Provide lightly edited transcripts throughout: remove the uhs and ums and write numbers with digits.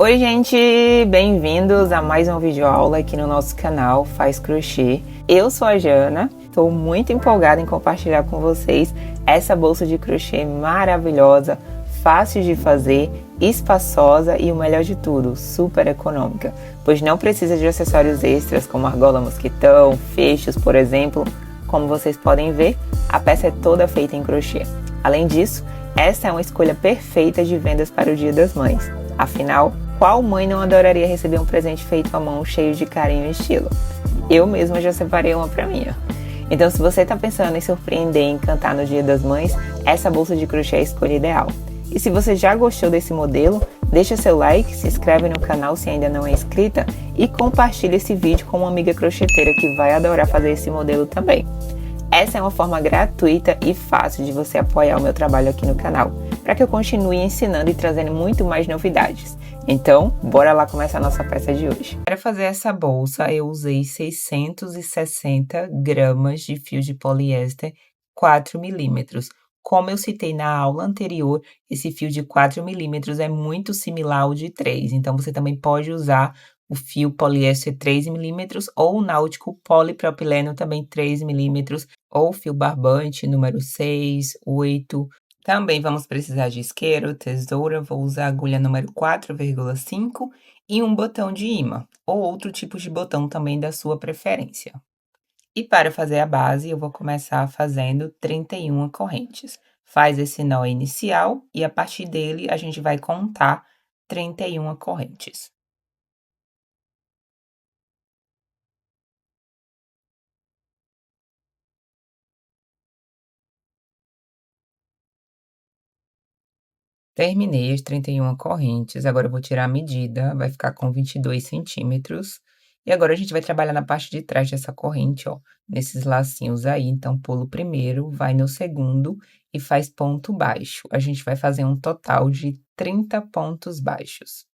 Oi gente, bem-vindos a mais uma videoaula aqui no nosso canal Faz Crochê. Eu sou a Jana, estou muito empolgada em compartilhar com vocês essa bolsa de crochê maravilhosa, fácil de fazer, espaçosa e o melhor de tudo, super econômica, pois não precisa de acessórios extras como argola mosquitão, fechos, por exemplo. Como vocês podem ver, a peça é toda feita em crochê. Além disso, essa é uma escolha perfeita de vendas para o Dia das Mães. Afinal, qual mãe não adoraria receber um presente feito à mão cheio de carinho e estilo? Eu mesma já separei uma para mim. Então, se você está pensando em surpreender e encantar no Dia das Mães, essa bolsa de crochê é a escolha ideal. E se você já gostou desse modelo, deixa seu like, se inscreve no canal se ainda não é inscrita e compartilha esse vídeo com uma amiga crocheteira que vai adorar fazer esse modelo também. Essa é uma forma gratuita e fácil de você apoiar o meu trabalho aqui no canal, para que eu continue ensinando e trazendo muito mais novidades. Então, bora lá começar a nossa peça de hoje. Para fazer essa bolsa, eu usei 660 gramas de fio de poliéster 4 milímetros. Como eu citei na aula anterior, esse fio de 4 milímetros é muito similar ao de 3, então você também pode usar o fio poliéster 3 milímetros ou o náutico polipropileno também 3 milímetros, ou fio barbante número 6, 8. Também vamos precisar de isqueiro, tesoura, vou usar a agulha número 4,5 e um botão de imã, ou outro tipo de botão também da sua preferência. E para fazer a base, eu vou começar fazendo 31 correntes. Faz esse nó inicial e a partir dele a gente vai contar 31 correntes. Terminei as 31 correntes, agora eu vou tirar a medida, vai ficar com 22 centímetros. E agora a gente vai trabalhar na parte de trás dessa corrente, ó, nesses lacinhos aí. Então, pula o primeiro, vai no segundo e faz ponto baixo. A gente vai fazer um total de 30 pontos baixos.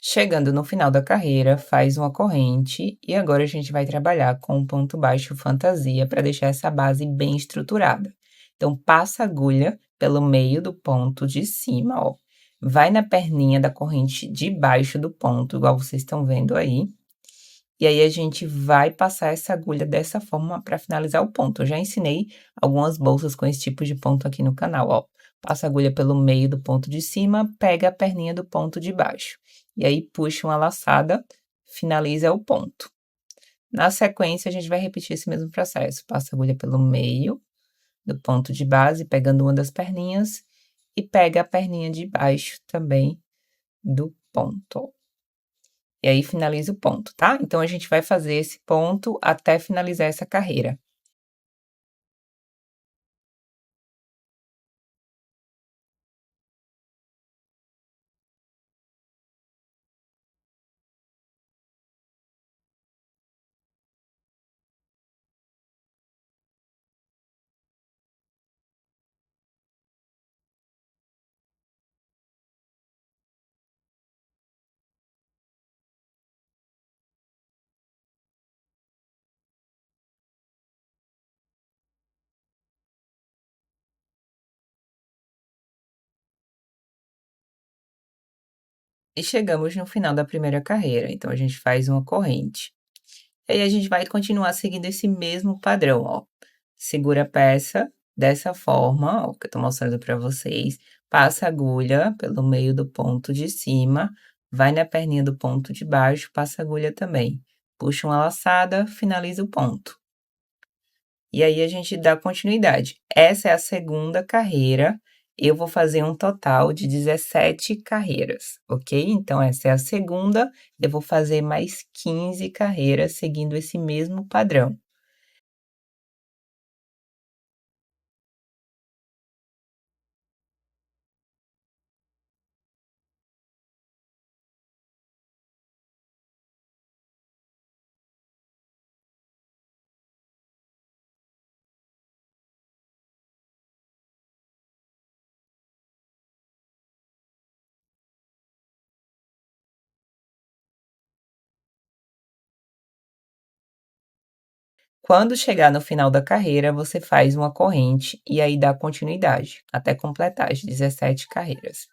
Chegando no final da carreira, faz uma corrente e agora a gente vai trabalhar com um ponto baixo fantasia para deixar essa base bem estruturada. Então, passa a agulha pelo meio do ponto de cima, ó. Vai na perninha da corrente de baixo do ponto, igual vocês estão vendo aí. E aí, a gente vai passar essa agulha dessa forma para finalizar o ponto. Eu já ensinei algumas bolsas com esse tipo de ponto aqui no canal, ó. Passa a agulha pelo meio do ponto de cima, pega a perninha do ponto de baixo. E aí, puxa uma laçada, finaliza o ponto. Na sequência, a gente vai repetir esse mesmo processo. Passa a agulha pelo meio do ponto de base, pegando uma das perninhas, e pega a perninha de baixo também do ponto. E aí finaliza o ponto, tá? Então, a gente vai fazer esse ponto até finalizar essa carreira. E chegamos no final da primeira carreira, então a gente faz uma corrente. E aí a gente vai continuar seguindo esse mesmo padrão, ó. Segura a peça dessa forma, ó, que eu tô mostrando pra vocês. Passa a agulha pelo meio do ponto de cima, vai na perninha do ponto de baixo, passa a agulha também. Puxa uma laçada, finaliza o ponto. E aí a gente dá continuidade. Essa é a segunda carreira, eu vou fazer um total de 17 carreiras, ok? Então, essa é a segunda, eu vou fazer mais 15 carreiras seguindo esse mesmo padrão. Quando chegar no final da carreira, você faz uma corrente e aí dá continuidade, até completar as 17 carreiras.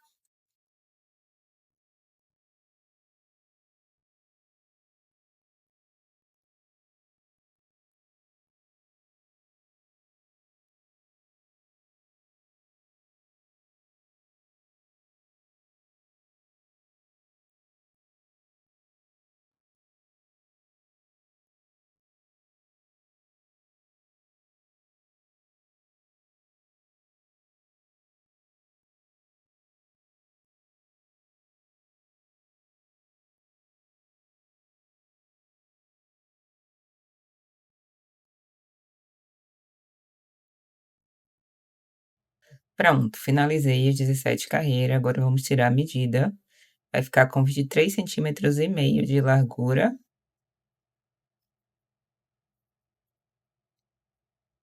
Pronto, finalizei as 17 carreiras, agora vamos tirar a medida. Vai ficar com 23,5 cm de largura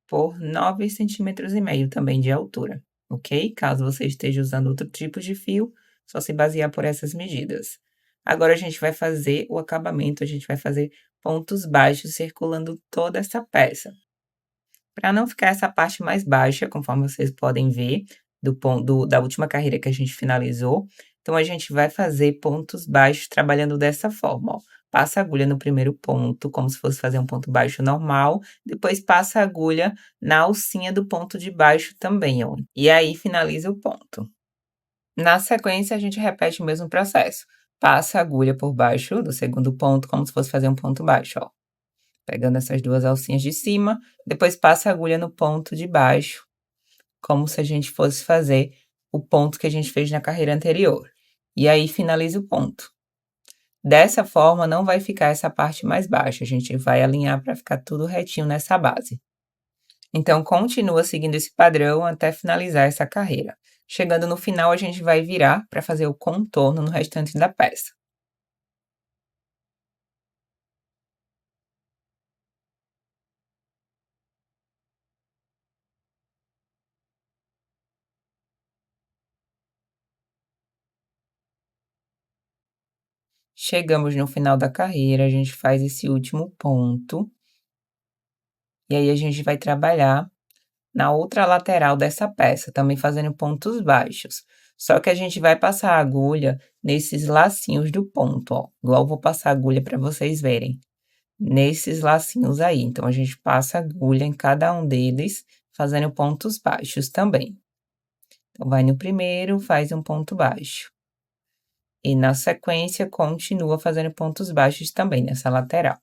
por 9,5 cm também de altura, ok? Caso você esteja usando outro tipo de fio, só se basear por essas medidas. Agora a gente vai fazer o acabamento, a gente vai fazer pontos baixos circulando toda essa peça. Para não ficar essa parte mais baixa, conforme vocês podem ver, da última carreira que a gente finalizou, então a gente vai fazer pontos baixos trabalhando dessa forma, ó. Passa a agulha no primeiro ponto, como se fosse fazer um ponto baixo normal, depois passa a agulha na alcinha do ponto de baixo também, ó, e aí finaliza o ponto. Na sequência, a gente repete o mesmo processo. Passa a agulha por baixo do segundo ponto, como se fosse fazer um ponto baixo, ó. Pegando essas duas alcinhas de cima, depois passa a agulha no ponto de baixo, como se a gente fosse fazer o ponto que a gente fez na carreira anterior. E aí finaliza o ponto. Dessa forma, não vai ficar essa parte mais baixa, a gente vai alinhar para ficar tudo retinho nessa base. Então, continua seguindo esse padrão até finalizar essa carreira. Chegando no final, a gente vai virar para fazer o contorno no restante da peça. Chegamos no final da carreira, a gente faz esse último ponto, e aí a gente vai trabalhar na outra lateral dessa peça, também fazendo pontos baixos. Só que a gente vai passar a agulha nesses lacinhos do ponto, ó, igual eu vou passar a agulha para vocês verem, nesses lacinhos aí. Então, a gente passa a agulha em cada um deles, fazendo pontos baixos também. Então, vai no primeiro, faz um ponto baixo. E na sequência, continua fazendo pontos baixos também nessa lateral.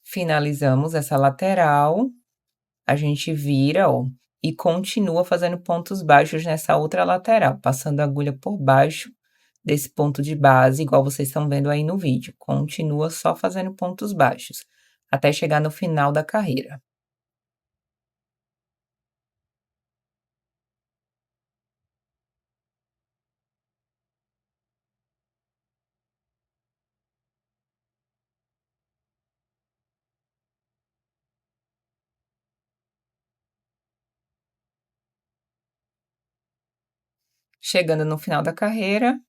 Finalizamos essa lateral, a gente vira, ó, e continua fazendo pontos baixos nessa outra lateral, passando a agulha por baixo desse ponto de base, igual vocês estão vendo aí no vídeo. Continua só fazendo pontos baixos, até chegar no final da carreira. Chegando no final da carreira,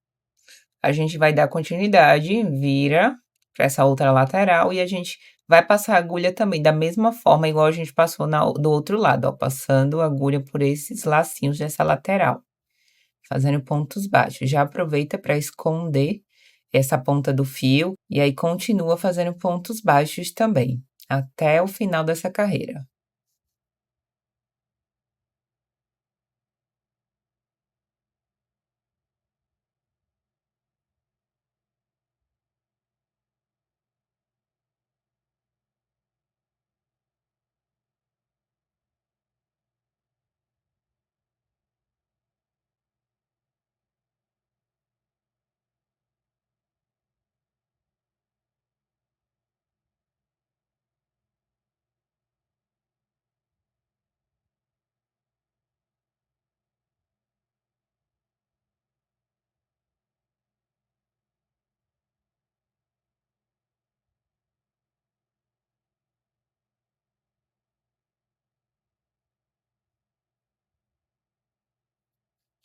a gente vai dar continuidade, vira para essa outra lateral e a gente vai passar a agulha também da mesma forma, igual a gente passou do outro lado, ó, passando a agulha por esses lacinhos dessa lateral, fazendo pontos baixos. Já aproveita para esconder essa ponta do fio e aí continua fazendo pontos baixos também, até o final dessa carreira.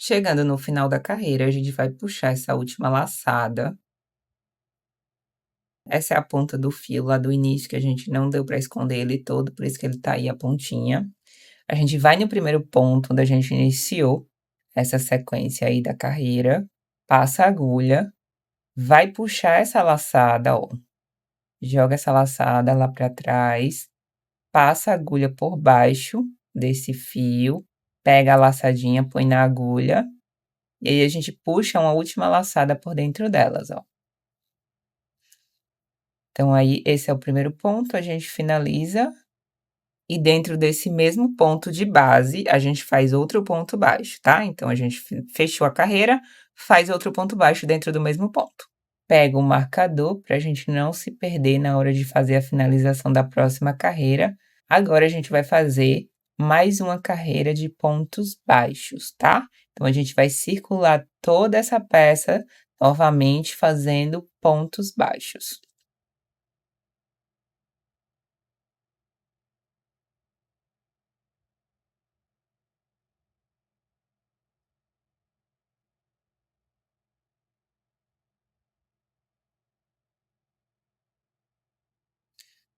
Chegando no final da carreira, a gente vai puxar essa última laçada. Essa é a ponta do fio lá do início, que a gente não deu para esconder ele todo, por isso que ele tá aí a pontinha. A gente vai no primeiro ponto onde a gente iniciou essa sequência aí da carreira, passa a agulha, vai puxar essa laçada, ó. Joga essa laçada lá para trás, passa a agulha por baixo desse fio, pega a laçadinha, põe na agulha, e aí a gente puxa uma última laçada por dentro delas, ó. Então aí esse é o primeiro ponto, a gente finaliza, e dentro desse mesmo ponto de base, a gente faz outro ponto baixo, tá? Então a gente fechou a carreira, faz outro ponto baixo dentro do mesmo ponto. Pega o marcador para a gente não se perder na hora de fazer a finalização da próxima carreira. Agora a gente vai fazer mais uma carreira de pontos baixos, tá? Então a gente vai circular toda essa peça novamente fazendo pontos baixos.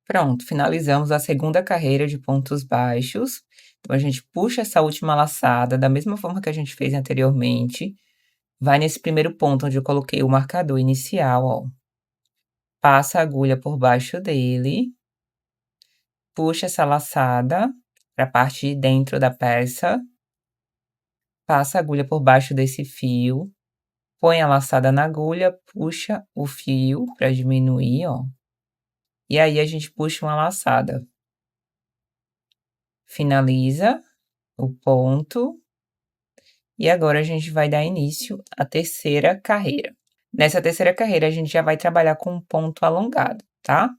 Pronto, finalizamos a segunda carreira de pontos baixos. Então, a gente puxa essa última laçada da mesma forma que a gente fez anteriormente. Vai nesse primeiro ponto onde eu coloquei o marcador inicial, ó. Passa a agulha por baixo dele. Puxa essa laçada para a parte de dentro da peça. Passa a agulha por baixo desse fio. Põe a laçada na agulha, puxa o fio para diminuir, ó. E aí a gente puxa uma laçada. Finaliza o ponto. E agora a gente vai dar início à terceira carreira. Nessa terceira carreira, a gente já vai trabalhar com um ponto alongado, tá?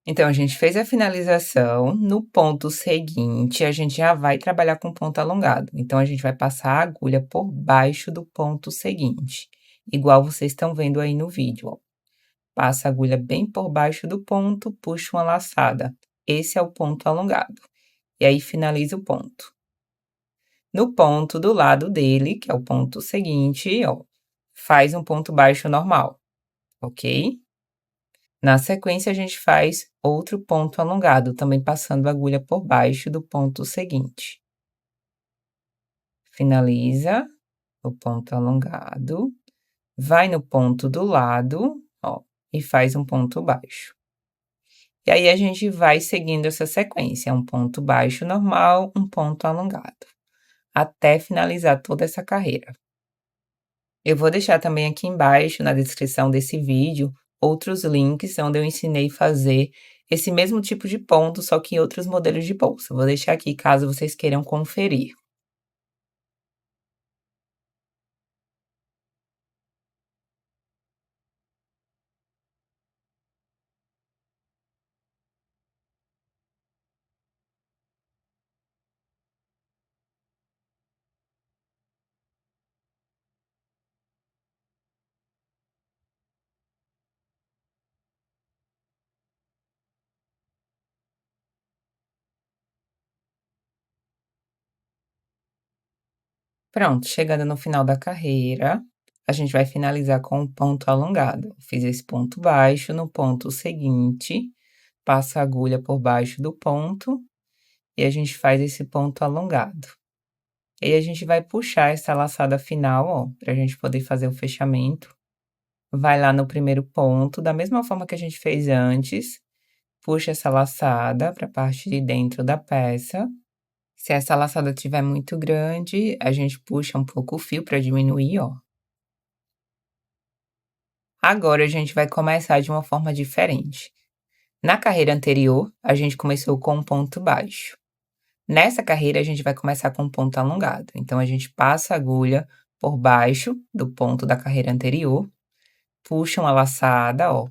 Então, a gente fez a finalização, no ponto seguinte, a gente já vai trabalhar com ponto alongado. Então, a gente vai passar a agulha por baixo do ponto seguinte, igual vocês estão vendo aí no vídeo, ó. Passa a agulha bem por baixo do ponto, puxa uma laçada. Esse é o ponto alongado. E aí, finaliza o ponto. No ponto do lado dele, que é o ponto seguinte, ó, faz um ponto baixo normal, ok? Na sequência, a gente faz outro ponto alongado, também passando a agulha por baixo do ponto seguinte. Finaliza o ponto alongado, vai no ponto do lado, ó, e faz um ponto baixo. E aí, a gente vai seguindo essa sequência, um ponto baixo normal, um ponto alongado, até finalizar toda essa carreira. Eu vou deixar também aqui embaixo, na descrição desse vídeo, outros links onde eu ensinei a fazer esse mesmo tipo de ponto, só que em outros modelos de bolsa. Vou deixar aqui caso vocês queiram conferir. Pronto, chegando no final da carreira, a gente vai finalizar com um ponto alongado. Fiz esse ponto baixo, no ponto seguinte, passa a agulha por baixo do ponto e a gente faz esse ponto alongado. E aí a gente vai puxar essa laçada final, ó, pra gente poder fazer o fechamento. Vai lá no primeiro ponto, da mesma forma que a gente fez antes, puxa essa laçada para a parte de dentro da peça. Se essa laçada estiver muito grande, a gente puxa um pouco o fio para diminuir, ó. Agora a gente vai começar de uma forma diferente. Na carreira anterior, a gente começou com um ponto baixo. Nessa carreira, a gente vai começar com um ponto alongado. Então, a gente passa a agulha por baixo do ponto da carreira anterior, puxa uma laçada, ó.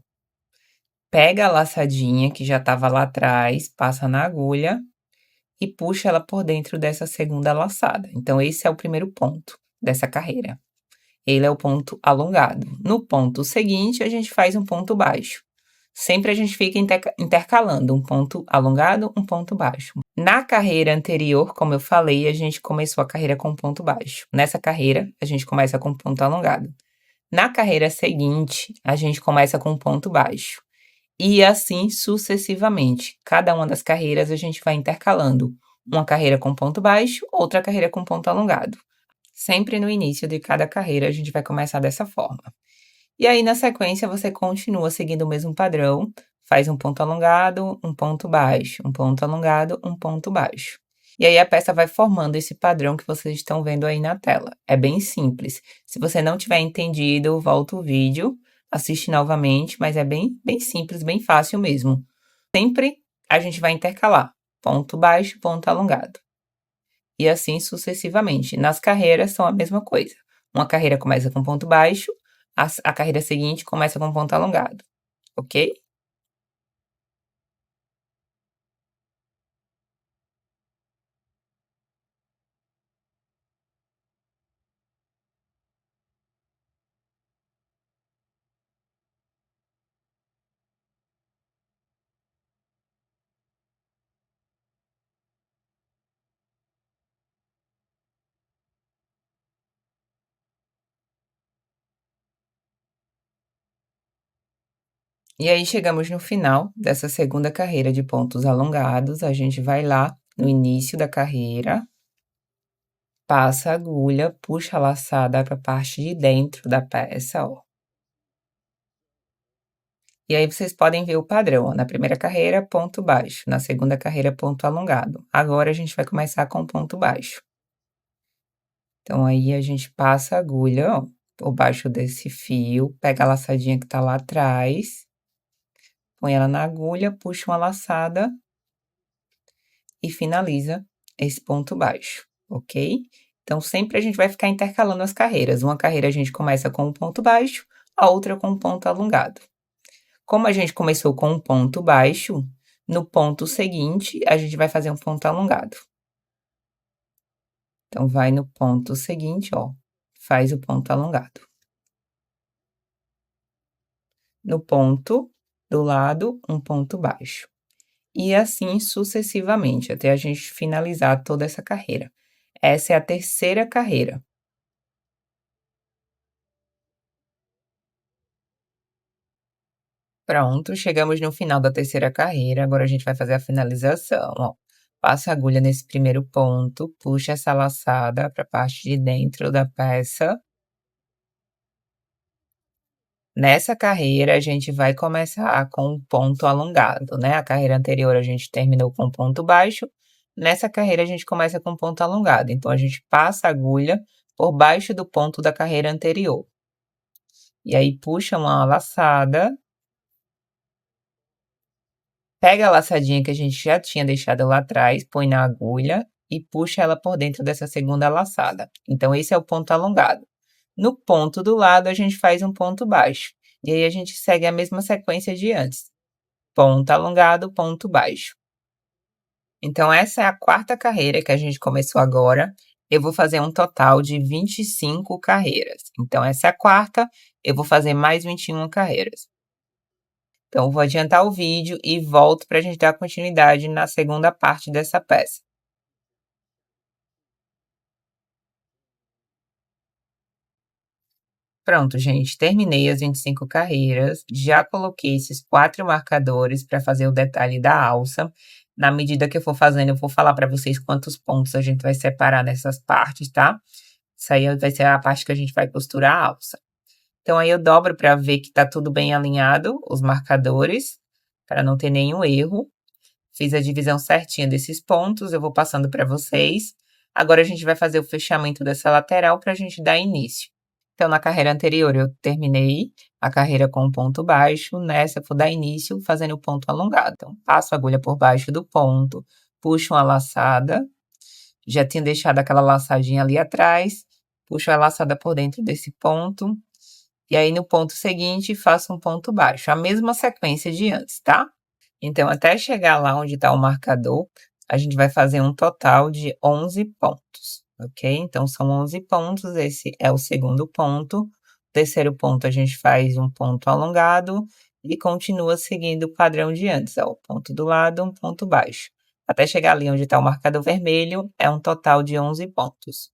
Pega a laçadinha que já estava lá atrás, passa na agulha e puxa ela por dentro dessa segunda laçada. Então, esse é o primeiro ponto dessa carreira. Ele é o ponto alongado. No ponto seguinte, a gente faz um ponto baixo. Sempre a gente fica intercalando um ponto alongado, um ponto baixo. Na carreira anterior, como eu falei, a gente começou a carreira com ponto baixo. Nessa carreira, a gente começa com ponto alongado. Na carreira seguinte, a gente começa com ponto baixo. E assim sucessivamente. Cada uma das carreiras a gente vai intercalando. Uma carreira com ponto baixo, outra carreira com ponto alongado. Sempre no início de cada carreira a gente vai começar dessa forma. E aí, na sequência, você continua seguindo o mesmo padrão, faz um ponto alongado, um ponto baixo, um ponto alongado, um ponto baixo. E aí a peça vai formando esse padrão que vocês estão vendo aí na tela. É bem simples. Se você não tiver entendido, volta o vídeo, assiste novamente, mas é bem simples, bem fácil mesmo. Sempre a gente vai intercalar ponto baixo, ponto alongado. E assim sucessivamente. Nas carreiras são a mesma coisa. Uma carreira começa com ponto baixo, a carreira seguinte começa com ponto alongado, ok? E aí chegamos no final dessa segunda carreira de pontos alongados, a gente vai lá no início da carreira, passa a agulha, puxa a laçada para a parte de dentro da peça, ó. E aí vocês podem ver o padrão, ó, na primeira carreira, ponto baixo, na segunda carreira, ponto alongado. Agora a gente vai começar com ponto baixo. Então aí a gente passa a agulha, ó, por baixo desse fio, pega a laçadinha que tá lá atrás, põe ela na agulha, puxa uma laçada e finaliza esse ponto baixo, ok? Então, sempre a gente vai ficar intercalando as carreiras. Uma carreira a gente começa com um ponto baixo, a outra com um ponto alongado. Como a gente começou com um ponto baixo, no ponto seguinte, a gente vai fazer um ponto alongado. Então, vai no ponto seguinte, ó, faz o ponto alongado. No ponto do lado, um ponto baixo. E assim sucessivamente, até a gente finalizar toda essa carreira. Essa é a terceira carreira. Pronto, chegamos no final da terceira carreira, agora a gente vai fazer a finalização, ó. Passa a agulha nesse primeiro ponto, puxa essa laçada para a parte de dentro da peça. Nessa carreira, a gente vai começar com um ponto alongado, né? A carreira anterior a gente terminou com ponto baixo, nessa carreira a gente começa com ponto alongado. Então, a gente passa a agulha por baixo do ponto da carreira anterior. E aí, puxa uma laçada. Pega a laçadinha que a gente já tinha deixado lá atrás, põe na agulha e puxa ela por dentro dessa segunda laçada. Então, esse é o ponto alongado. No ponto do lado, a gente faz um ponto baixo. E aí, a gente segue a mesma sequência de antes. Ponto alongado, ponto baixo. Então, essa é a quarta carreira que a gente começou agora. Eu vou fazer um total de 25 carreiras. Então, essa é a quarta, eu vou fazer mais 21 carreiras. Então, vou adiantar o vídeo e volto para a gente dar continuidade na segunda parte dessa peça. Pronto, gente, terminei as 25 carreiras, já coloquei esses 4 marcadores para fazer o detalhe da alça. Na medida que eu for fazendo, eu vou falar para vocês quantos pontos a gente vai separar nessas partes, tá? Isso aí vai ser a parte que a gente vai costurar a alça. Então, aí eu dobro para ver que tá tudo bem alinhado, os marcadores, para não ter nenhum erro. Fiz a divisão certinha desses pontos, eu vou passando para vocês. Agora, a gente vai fazer o fechamento dessa lateral para a gente dar início. Então, na carreira anterior, eu terminei a carreira com um ponto baixo. Nessa, eu vou dar início fazendo o ponto alongado. Então, passo a agulha por baixo do ponto, puxo uma laçada. Já tinha deixado aquela laçadinha ali atrás. Puxo a laçada por dentro desse ponto. E aí, no ponto seguinte, faço um ponto baixo. A mesma sequência de antes, tá? Então, até chegar lá onde está o marcador, a gente vai fazer um total de 11 pontos, ok? Então, são 11 pontos, esse é o segundo ponto. O terceiro ponto, a gente faz um ponto alongado e continua seguindo o padrão de antes, ó, ponto do lado, um ponto baixo. até chegar ali onde está o marcador vermelho, é um total de 11 pontos.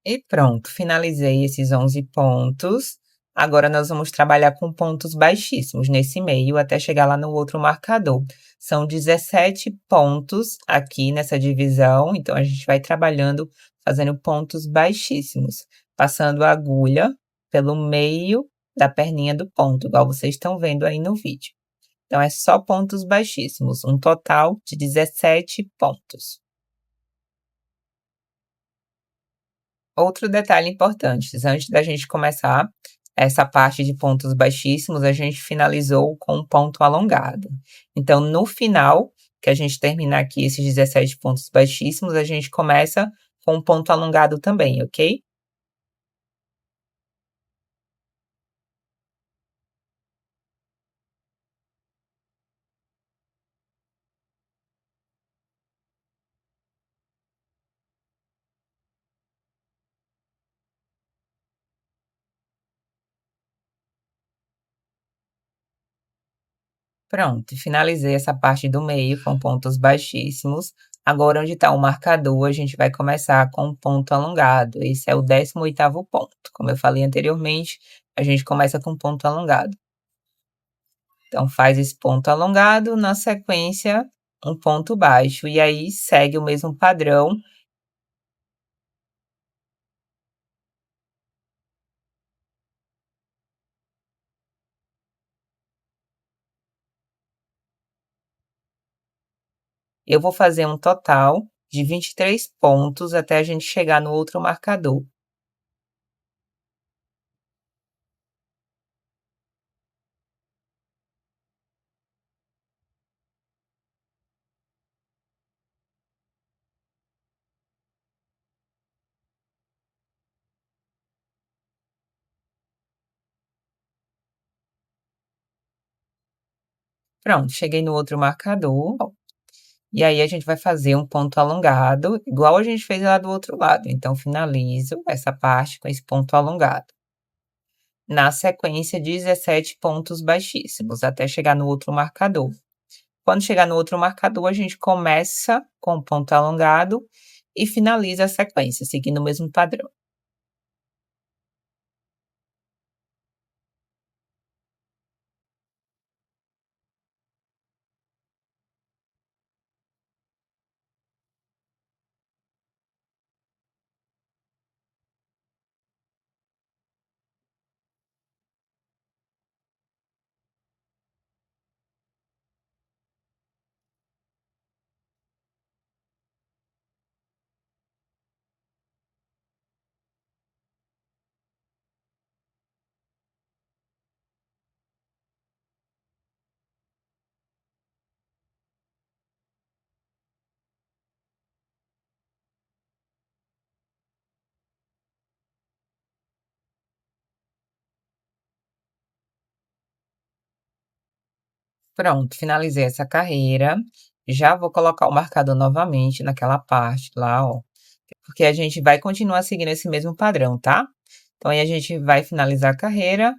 E pronto, finalizei esses 11 pontos. Agora nós vamos trabalhar com pontos baixíssimos nesse meio até chegar lá no outro marcador. São 17 pontos aqui nessa divisão, então a gente vai trabalhando fazendo pontos baixíssimos, passando a agulha pelo meio da perninha do ponto, igual vocês estão vendo aí no vídeo. Então é só pontos baixíssimos, um total de 17 pontos. Outro detalhe importante, antes da gente começar essa parte de pontos baixíssimos, a gente finalizou com um ponto alongado. Então, no final, que a gente terminar aqui esses 17 pontos baixíssimos, a gente começa com um ponto alongado também, ok? Pronto, finalizei essa parte do meio com pontos baixíssimos. Agora, onde está o marcador, a gente vai começar com um ponto alongado. Esse é o 18º ponto. Como eu falei anteriormente, a gente começa com ponto alongado. Então, faz esse ponto alongado, na sequência, um ponto baixo. E aí, segue o mesmo padrão. Eu vou fazer um total de 23 pontos até a gente chegar no outro marcador. Pronto, cheguei no outro marcador. E aí, a gente vai fazer um ponto alongado, igual a gente fez lá do outro lado. Então, finalizo essa parte com esse ponto alongado. Na sequência, 17 pontos baixíssimos, até chegar no outro marcador. Quando chegar no outro marcador, a gente começa com o ponto alongado e finaliza a sequência, seguindo o mesmo padrão. Pronto, finalizei essa carreira. Já vou colocar o marcador novamente naquela parte lá, ó, porque a gente vai continuar seguindo esse mesmo padrão, tá? Então, aí a gente vai finalizar a carreira,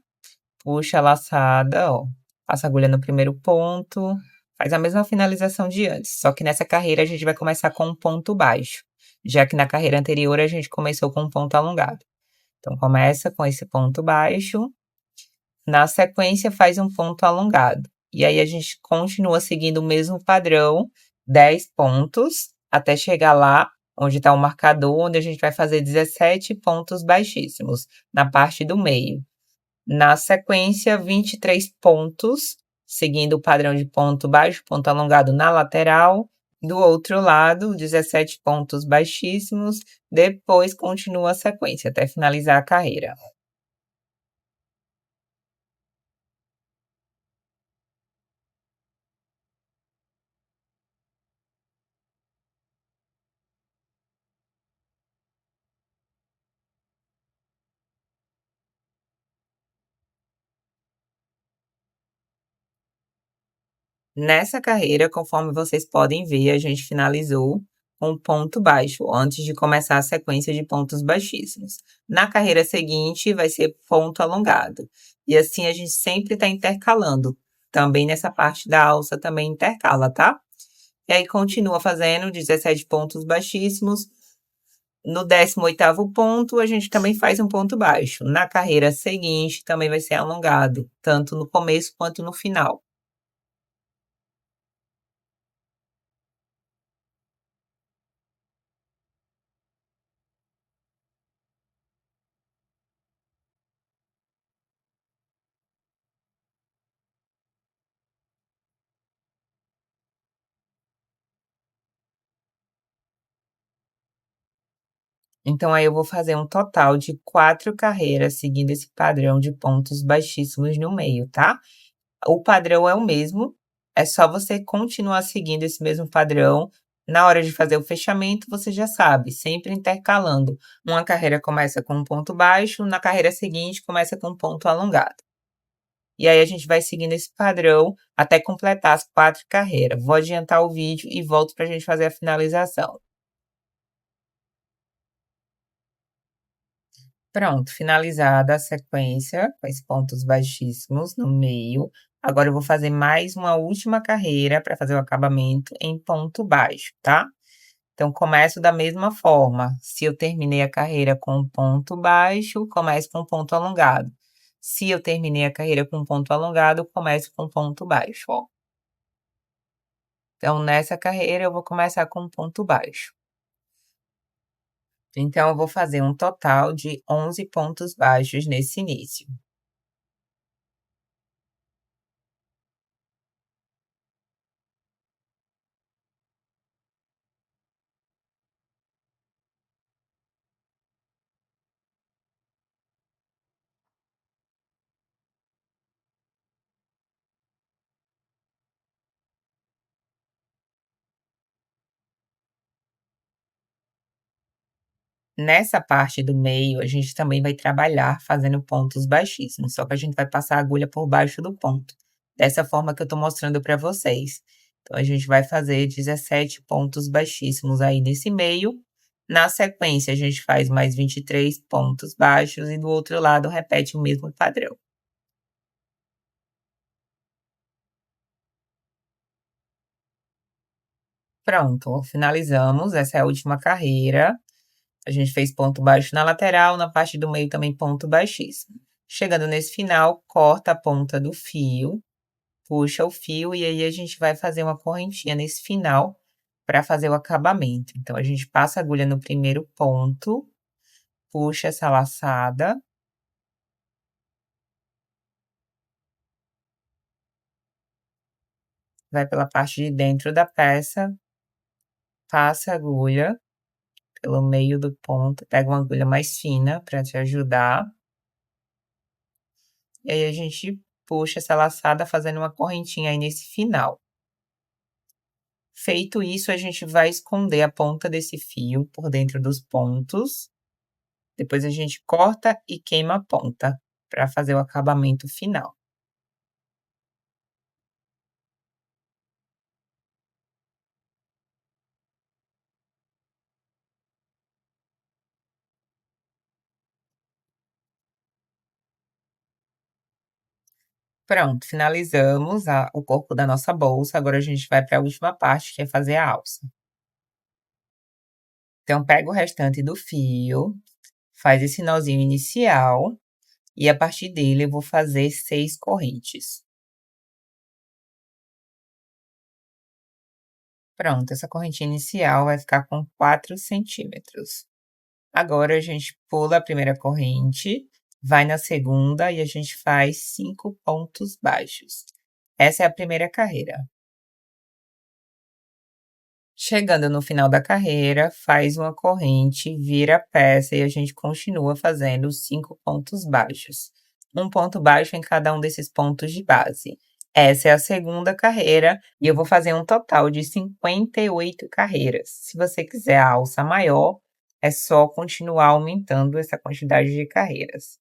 puxa a laçada, ó, passa a agulha no primeiro ponto, faz a mesma finalização de antes, só que nessa carreira a gente vai começar com um ponto baixo, já que na carreira anterior a gente começou com um ponto alongado. Então, começa com esse ponto baixo, na sequência faz um ponto alongado. E aí a gente continua seguindo o mesmo padrão, 10 pontos, até chegar lá onde está o marcador, onde a gente vai fazer 17 pontos baixíssimos, na parte do meio. Na sequência, 23 pontos, seguindo o padrão de ponto baixo, ponto alongado na lateral. Do outro lado, 17 pontos baixíssimos, depois continua a sequência até finalizar a carreira. Nessa carreira, conforme vocês podem ver, a gente finalizou com ponto baixo, antes de começar a sequência de pontos baixíssimos. Na carreira seguinte, vai ser ponto alongado. E assim a gente sempre está intercalando. Também nessa parte da alça também intercala, tá? E aí continua fazendo 17 pontos baixíssimos. No 18º ponto, a gente também faz um ponto baixo. Na carreira seguinte, também vai ser alongado, tanto no começo quanto no final. Então, aí eu vou fazer um total de 4 carreiras seguindo esse padrão de pontos baixíssimos no meio, tá? O padrão é o mesmo, é só você continuar seguindo esse mesmo padrão. Na hora de fazer o fechamento, você já sabe, sempre intercalando. Uma carreira começa com um ponto baixo, na carreira seguinte começa com um ponto alongado. E aí a gente vai seguindo esse padrão até completar as 4 carreiras. Vou adiantar o vídeo e volto para a gente fazer a finalização. Pronto, finalizada a sequência com esses pontos baixíssimos no meio. Agora eu vou fazer mais uma última carreira para fazer o acabamento em ponto baixo, tá? Então, começo da mesma forma. Se eu terminei a carreira com um ponto baixo, começo com um ponto alongado. Se eu terminei a carreira com um ponto alongado, começo com um ponto baixo, ó. Então, nessa carreira, eu vou começar com um ponto baixo. Então, eu vou fazer um total de 11 pontos baixos nesse início. Nessa parte do meio, a gente também vai trabalhar fazendo pontos baixíssimos, só que a gente vai passar a agulha por baixo do ponto, dessa forma que eu tô mostrando para vocês. Então, a gente vai fazer 17 pontos baixíssimos aí nesse meio. Na sequência, a gente faz mais 23 pontos baixos e do outro lado repete o mesmo padrão. Pronto, finalizamos, essa é a última carreira. A gente fez ponto baixo na lateral, na parte do meio também ponto baixíssimo. Chegando nesse final, corta a ponta do fio, puxa o fio e aí a gente vai fazer uma correntinha nesse final para fazer o acabamento. Então, a gente passa a agulha no primeiro ponto, puxa essa laçada, vai pela parte de dentro da peça, passa a agulha pelo meio do ponto, pega uma agulha mais fina para te ajudar. E aí a gente puxa essa laçada fazendo uma correntinha aí nesse final. Feito isso, a gente vai esconder a ponta desse fio por dentro dos pontos. Depois a gente corta e queima a ponta para fazer o acabamento final. Pronto, finalizamos o corpo da nossa bolsa. Agora a gente vai para a última parte, que é fazer a alça. Então, pega o restante do fio, faz esse nozinho inicial e a partir dele eu vou fazer 6 correntes. Pronto, essa correntinha inicial vai ficar com 4 centímetros. Agora a gente pula a primeira corrente, vai na segunda e a gente faz 5 pontos baixos. Essa é a primeira carreira. Chegando no final da carreira, faz uma corrente, vira a peça e a gente continua fazendo os 5 pontos baixos. Um ponto baixo em cada um desses pontos de base. Essa é a segunda carreira e eu vou fazer um total de 58 carreiras. Se você quiser a alça maior, é só continuar aumentando essa quantidade de carreiras.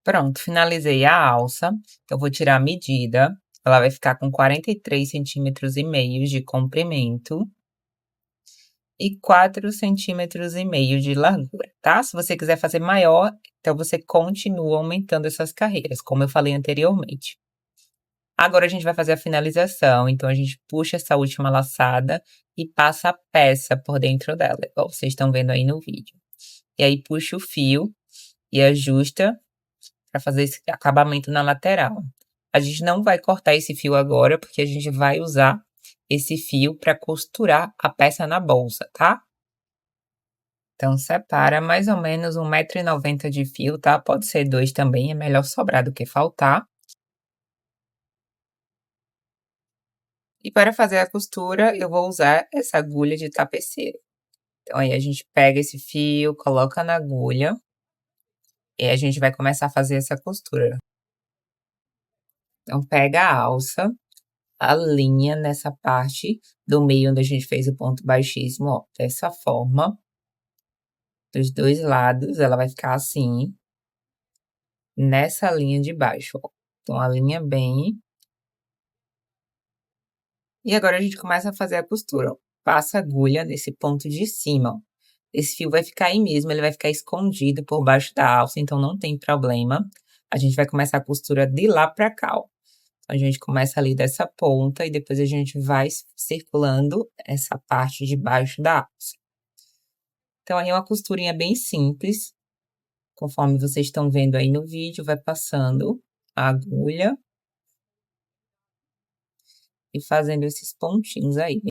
Pronto, finalizei a alça. Eu vou tirar a medida. ela vai ficar com 43,5 centímetros de comprimento e 4,5 centímetros de largura, tá? Se você quiser fazer maior, então você continua aumentando essas carreiras, como eu falei anteriormente. Agora a gente vai fazer a finalização, então a gente puxa essa última laçada e passa a peça por dentro dela, igual vocês estão vendo aí no vídeo. E aí puxa o fio e ajusta para fazer esse acabamento na lateral. A gente não vai cortar esse fio agora, porque a gente vai usar esse fio para costurar a peça na bolsa, tá? Então separa mais ou menos 1,90 m de fio, tá? Pode ser 2 também, é melhor sobrar do que faltar. E para fazer a costura, eu vou usar essa agulha de tapeceiro. Então aí a gente pega esse fio, coloca na agulha e a gente vai começar a fazer essa costura. Então pega a alça, alinha nessa parte do meio onde a gente fez o ponto baixíssimo, ó, dessa forma. Dos dois lados, ela vai ficar assim, nessa linha de baixo, ó. Então alinha bem. E agora a gente começa a fazer a costura, ó. Passa a agulha nesse ponto de cima, ó. Esse fio vai ficar aí mesmo, ele vai ficar escondido por baixo da alça, então não tem problema. A gente vai começar a costura de lá pra cá, ó. Então, a gente começa ali dessa ponta e depois a gente vai circulando essa parte de baixo da alça. Então, aí é uma costurinha bem simples, conforme vocês estão vendo aí no vídeo, vai passando a agulha e fazendo esses pontinhos aí.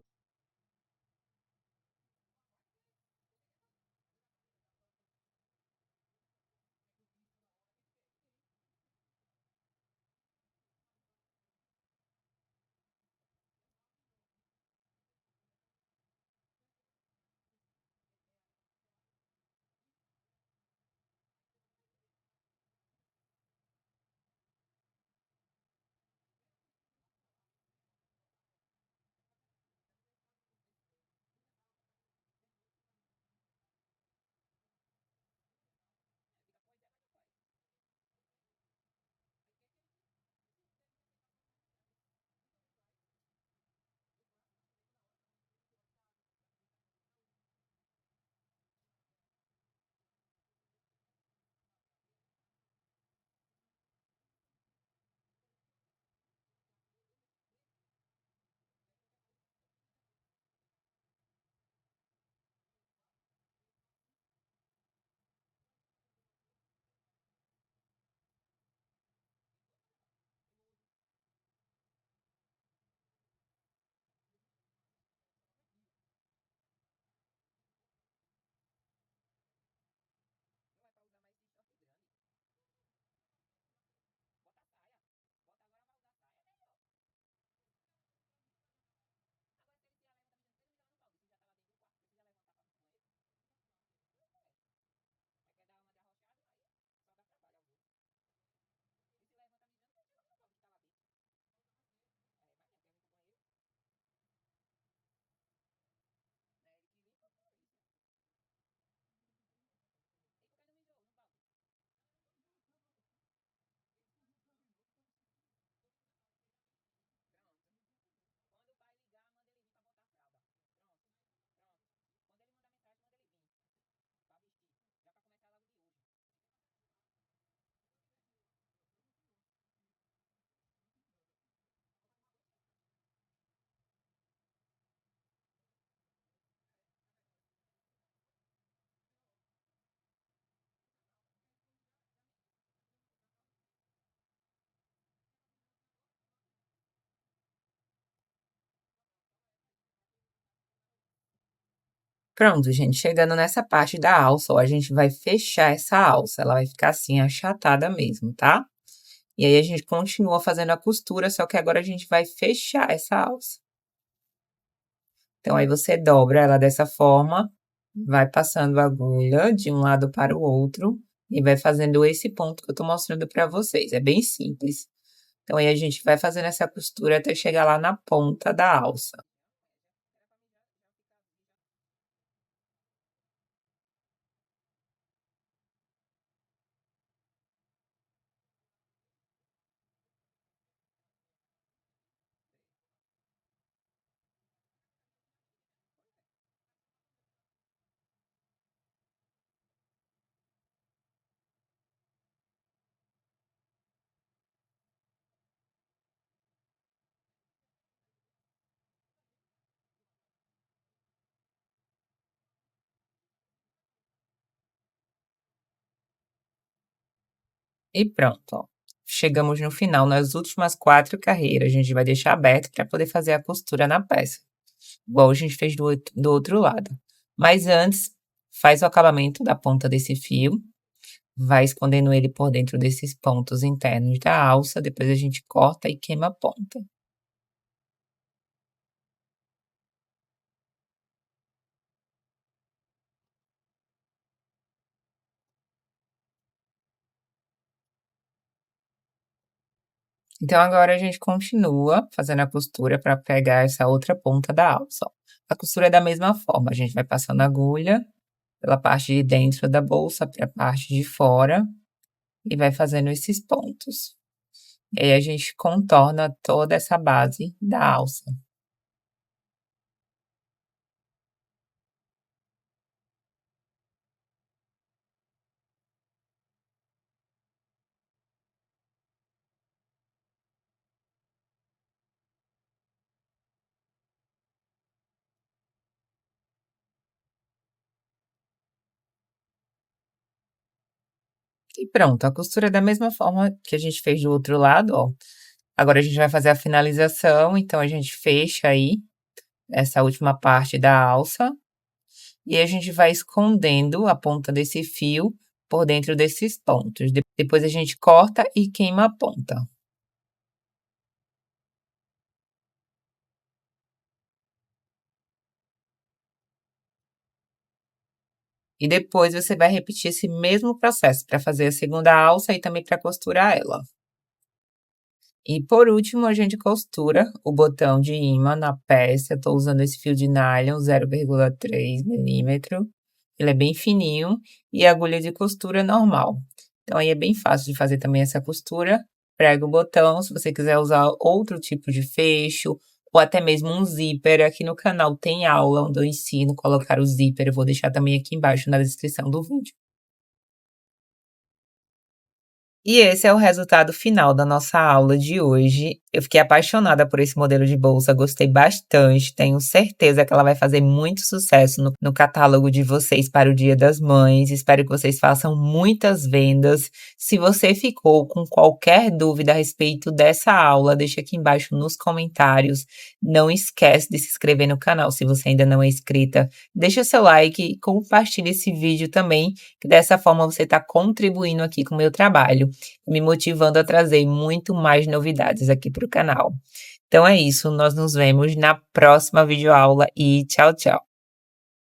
Pronto, gente, chegando nessa parte da alça, ó, a gente vai fechar essa alça, ela vai ficar assim, achatada mesmo, tá? E aí a gente continua fazendo a costura, só que agora a gente vai fechar essa alça. Então, aí você dobra ela dessa forma, vai passando a agulha de um lado para o outro e vai fazendo esse ponto que eu tô mostrando para vocês, é bem simples. Então, aí a gente vai fazendo essa costura até chegar lá na ponta da alça. E pronto, ó. Chegamos no final, nas últimas 4 carreiras, a gente vai deixar aberto para poder fazer a costura na peça, igual a gente fez do outro lado. Mas antes, faz o acabamento da ponta desse fio, vai escondendo ele por dentro desses pontos internos da alça, depois a gente corta e queima a ponta. Então agora a gente continua fazendo a costura para pegar essa outra ponta da alça, ó. A costura é da mesma forma, a gente vai passando a agulha pela parte de dentro da bolsa para a parte de fora e vai fazendo esses pontos. E aí a gente contorna toda essa base da alça. E pronto, a costura é da mesma forma que a gente fez do outro lado, ó. Agora a gente vai fazer a finalização, então a gente fecha aí essa última parte da alça e a gente vai escondendo a ponta desse fio por dentro desses pontos. Depois a gente corta e queima a ponta. E depois você vai repetir esse mesmo processo para fazer a segunda alça e também para costurar ela. E por último, a gente costura o botão de imã na peça. Eu tô usando esse fio de nylon 0,3 milímetro. Ele é bem fininho e a agulha de costura normal. Então aí é bem fácil de fazer também essa costura. Prega o botão, se você quiser usar outro tipo de fecho ou até mesmo um zíper. Aqui no canal tem aula onde eu ensino a colocar o zíper. Eu vou deixar também aqui embaixo na descrição do vídeo. E esse é o resultado final da nossa aula de hoje. Eu fiquei apaixonada por esse modelo de bolsa, gostei bastante. Tenho certeza que ela vai fazer muito sucesso no catálogo de vocês para o Dia das Mães. Espero que vocês façam muitas vendas. Se você ficou com qualquer dúvida a respeito dessa aula, deixa aqui embaixo nos comentários. Não esquece de se inscrever no canal se você ainda não é inscrita. Deixa seu like e compartilhe esse vídeo também, que dessa forma você está contribuindo aqui com o meu trabalho, me motivando a trazer muito mais novidades aqui para o canal. Então é isso, nós nos vemos na próxima videoaula e tchau, tchau.